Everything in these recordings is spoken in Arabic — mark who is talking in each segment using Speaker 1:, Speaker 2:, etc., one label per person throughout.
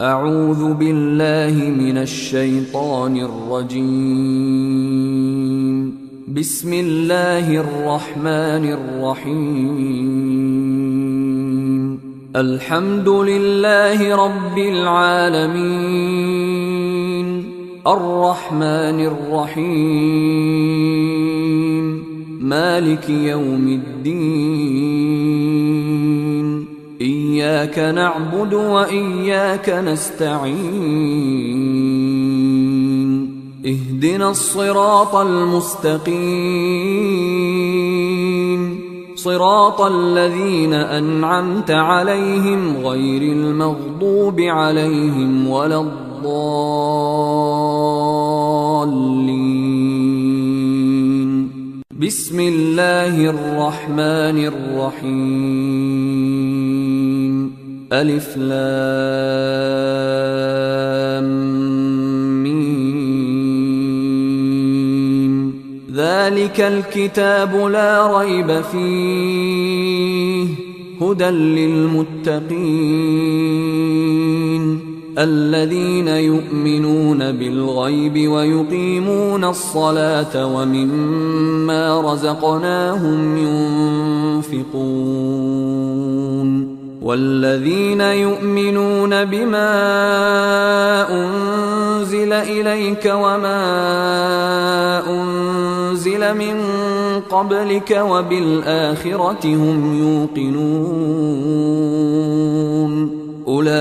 Speaker 1: أعوذ بالله من الشيطان الرجيم. بسم الله الرحمن الرحيم. الحمد لله رب العالمين، الرحمن الرحيم، مالك يوم الدين، إياك نعبد وإياك نستعين، اهدنا الصراط المستقيم، صراط الذين أنعمت عليهم غير المغضوب عليهم ولا الضالين. بسم الله الرحمن الرحيم. ألف لام ميم. ذلك الكتاب لا ريب فيه، هدى للمتقين الذين يؤمنون بالغيب ويقيمون الصلاة ومما رزقناهم ينفقون، والذين يؤمنون بما أنزل إليك وما أنزل من قبلك وبالآخرة هم يوقنون، أولئك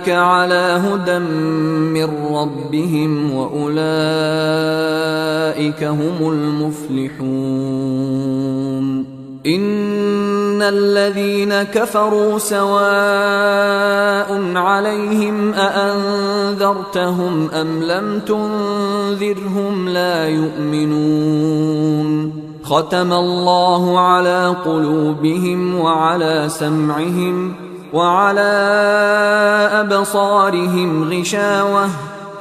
Speaker 1: على هدى من ربهم وأولئك هم المفلحون. إن الذين كفروا سواء عليهم أأنذرتهم أم لم تنذرهم لا يؤمنون. ختم الله على قلوبهم وعلى سمعهم وعلى أبصارهم غشاوة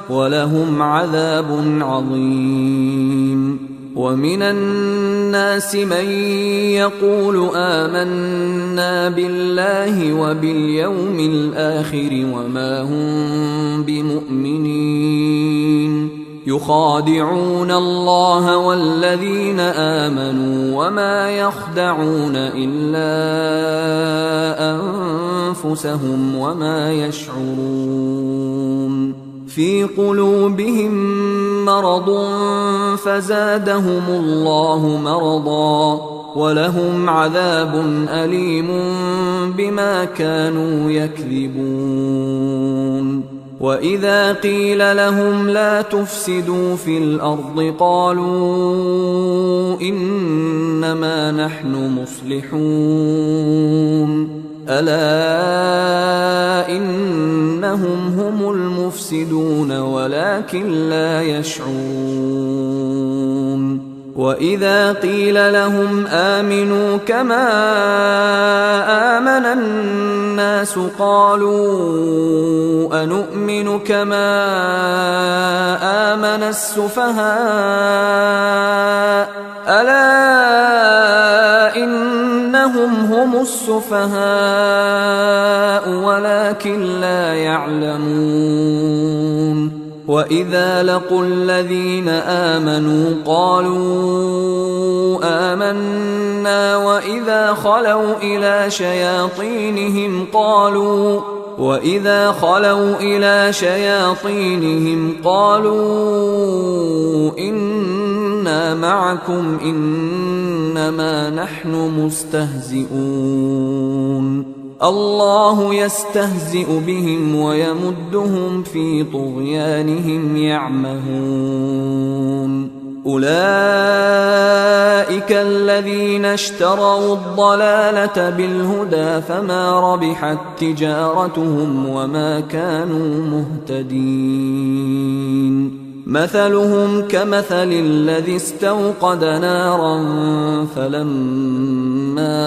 Speaker 1: ولهم عذاب عظيم. ومن الناس من يقول آمنا بالله وباليوم الآخر وما هم بمؤمنين، يخادعون الله والذين آمنوا وما يخدعون إلا أنفسهم وما يشعرون. في قلوبهم مرض فزادهم الله مرضا ولهم عذاب أليم بما كانوا يكذبون. وإذا قيل لهم لا تفسدوا في الأرض قالوا إنما نحن مصلحون، ألا إنهم هم المفسدون ولكن لا يشعرون. وإذا قيل لهم آمنوا كما آمن الناس قالوا أنؤمن كما آمن السفهاء، ألا إنهم هم السفهاء ولكن لا يعلمون. وإذا لقوا الذين آمنوا قالوا آمنا وإذا خلوا إلى شياطينهم قالوا إنا معكم إنما نحن مستهزئون، الله يستهزئ بهم ويمدهم في طغيانهم يعمهون. أولئك الذين اشتروا الضلالة بالهدى فما ربحت تجارتهم وما كانوا مهتدين. مثلهم كمثل الذي استوقد نارا فلما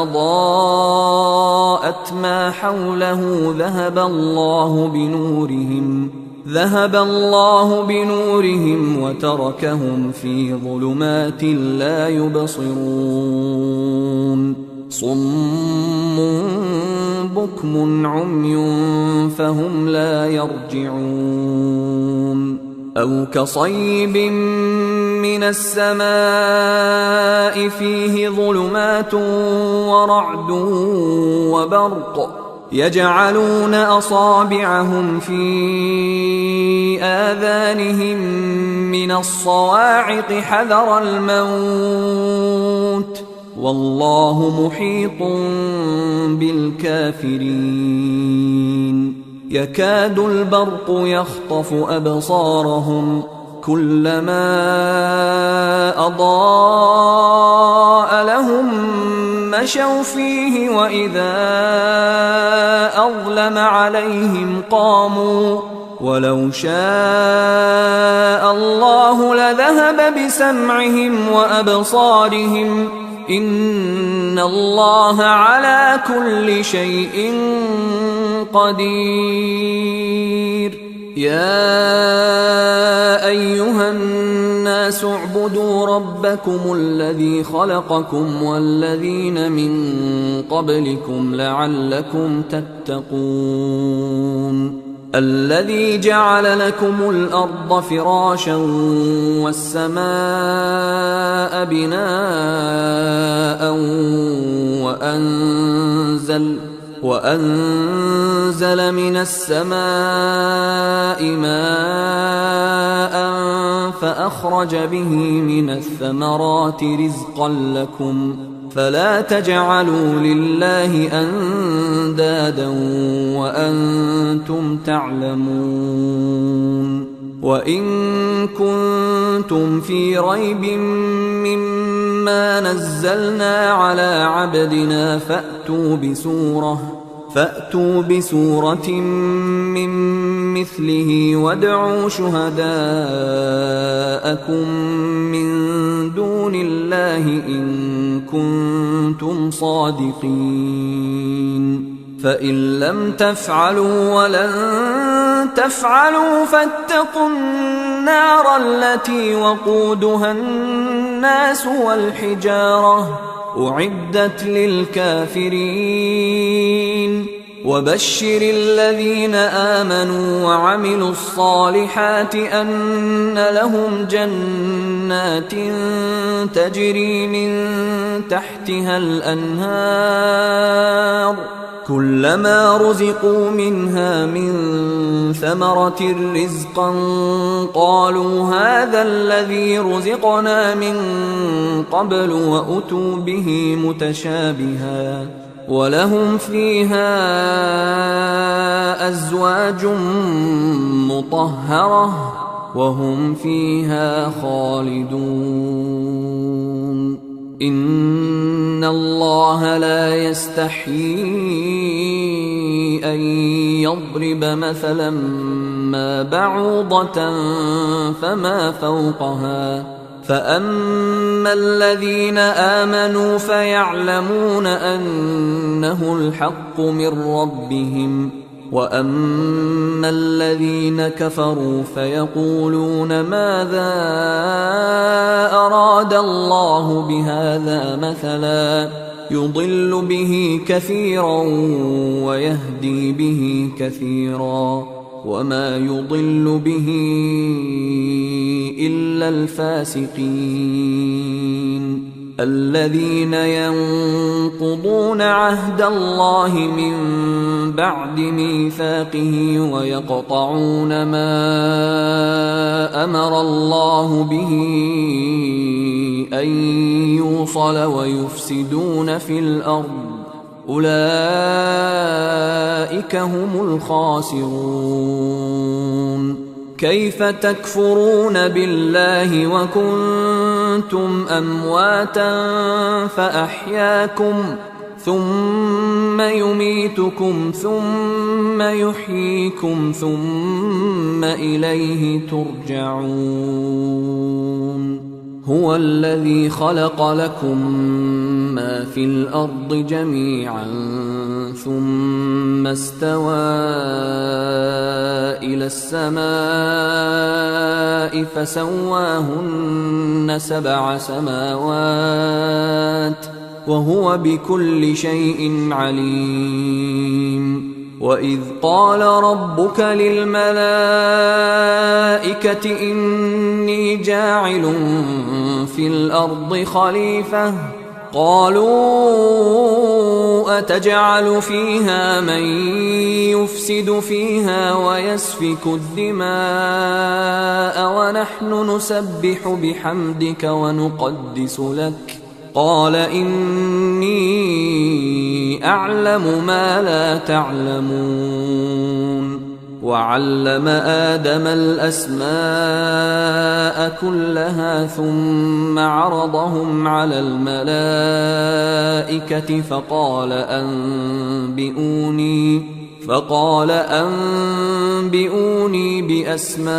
Speaker 1: أضاءت ما حوله ذهب الله بنورهم وتركهم في ظلمات لا يبصرون. صم بكم عمي فهم لا يرجعون أو كصيب من السماء فيه ظلمات ورعد وبرق يجعلون أصابعهم في آذانهم من الصواعق حذر الموت والله محيط بالكافرين يكاد البرق يخطف أبصارهم كلما أضاء لهم مشوا فيه وإذا أظلم عليهم قاموا ولو شاء الله لذهب بسمعهم وأبصارهم إن الله على كل شيء قدير يا أيها الناس اعبدوا ربكم الذي خلقكم والذين من قبلكم لعلكم تتقون الذي جعل لكم الأرض فراشا والسماء بناء وأنزل من السماء ماء فأخرج به من الثمرات رزقا لكم فلا تجعلوا لله أندادا وأنتم تعلمون وإن كنتم في ريب مما نزلنا على عبدنا فأتوا بسورة من مثله وادعوا شهداءكم من دون الله إن كنتم صادقين فإن لم تفعلوا ولن تفعلوا فاتقوا النار التي وقودها الناس والحجارة أعدت للكافرين وبشر الذين آمنوا وعملوا الصالحات أن لهم جنات تجري من تحتها الأنهار كلما رزقوا منها من ثمرة رزقا قالوا هذا الذي رزقنا من قبل وأتوا به متشابها ولهم فيها أزواج مطهرة وهم فيها خالدون إن الله لا يستحيي أن يضرب مثلا ما بعوضة فما فوقها فأما الذين آمنوا فيعلمون أنه الحق من ربهم وأما الذين كفروا فيقولون ماذا أراد الله بهذا مثلا يضل به كثيرا ويهدي به كثيرا وما يضل به إلا الفاسقين الذين ينقضون عهد الله من بعد ميثاقه ويقطعون ما أمر الله به أن يوصل ويفسدون في الأرض أولئك هم الخاسرون كيف تكفرون بالله وكنتم أمواتا فأحياكم ثم يميتكم ثم يحييكم ثم إليه ترجعون هو الذي خلق لكم ما في الأرض جميعا ثم استوى إلى السماء فسواهن 7 سماوات وهو بكل شيء عليم. وإذ قال ربك للملائكة إني جاعل في الأرض خليفة قالوا أتجعل فيها من يفسد فيها ويسفك الدماء ونحن نسبح بحمدك ونقدس لك قال إني أعلم ما لا تعلمون. وعلم آدم الأسماء كلها ثم عرضهم على الملائكة فقال أنبئوني بأسماء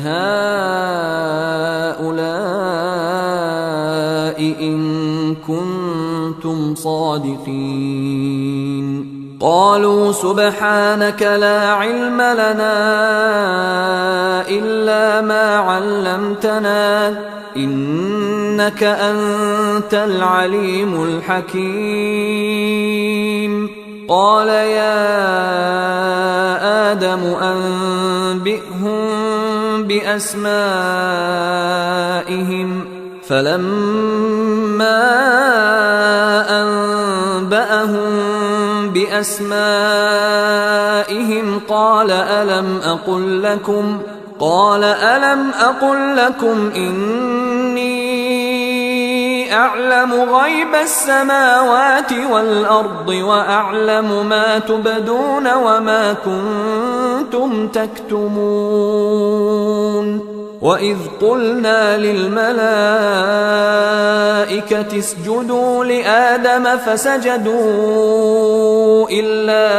Speaker 1: هؤلاء إن كنتم صادقين. قالوا سبحانك لا علم لنا إلا ما علمتنا إنك أنت العليم الحكيم. قال يا آدم أنبئهم بأسمائهم فلما أنبأهم بأسمائهم قال ألم أقل لكم إني أعلم غيب السماوات والأرض وأعلم ما تبدون وما كنتم تكتمون. وإذ قلنا للملائكة اسجدوا لآدم فسجدوا إلا